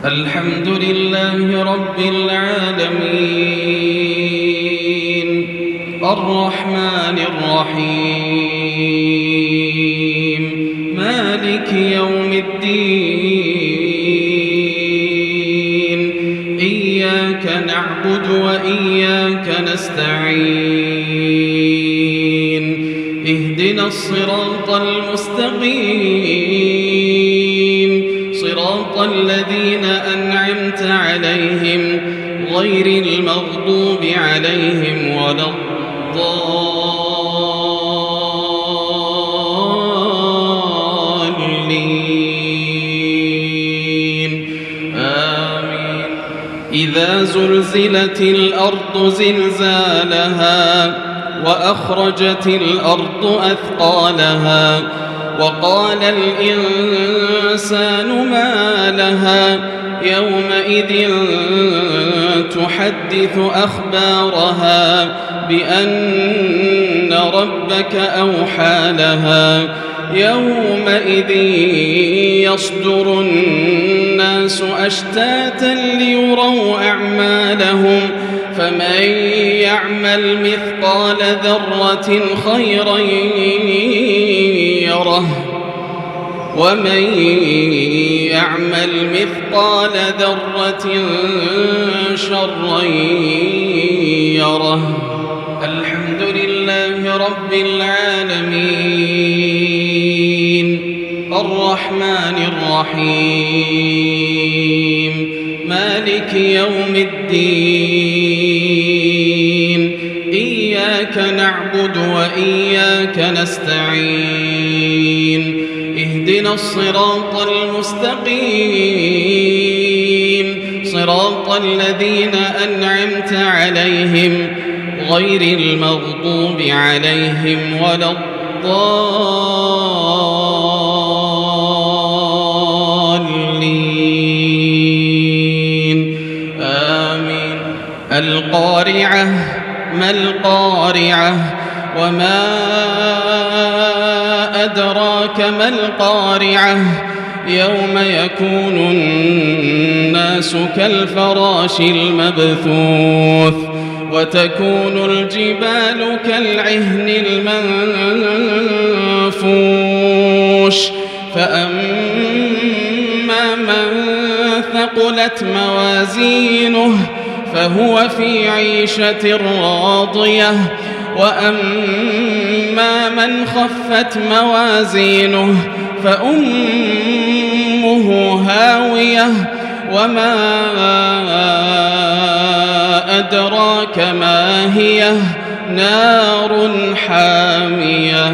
الحمد لله رب العالمين الرحمن الرحيم مالك يوم الدين إياك نعبد وإياك نستعين اهدنا الصراط المستقيم صراط الذين أنعمت عليهم غير المغضوب عليهم ولا الضالين آمين. إذا زلزلت الأرض زلزالها وأخرجت الأرض أثقالها وقال الإنسان ما لها يومئذ تحدث أخبارها بأن ربك أوحى لها يومئذ يصدر الناس أشتاتا ليروا أعمالهم فمن يعمل مثقال ذرة خيرا يره ومن يعمل مثقال ذرة شرا يره. الحمد لله رب العالمين الرحمن الرحيم مالك يوم الدين إياك نعبد وإياك نستعين اهدنا الصراط المستقيم صراط الذين أنعمت عليهم غير المغضوب عليهم ولا الضالين آمين. القارعة ما القارعة وما أدراك ما القارعة يوم يكون الناس كالفراش المبثوث وتكون الجبال كالعهن المنفوش فأما من ثقلت موازينه فهو في عيشة راضية وأما من خفت موازينه فأمه هاوية وما أدراك ما هي نار حامية.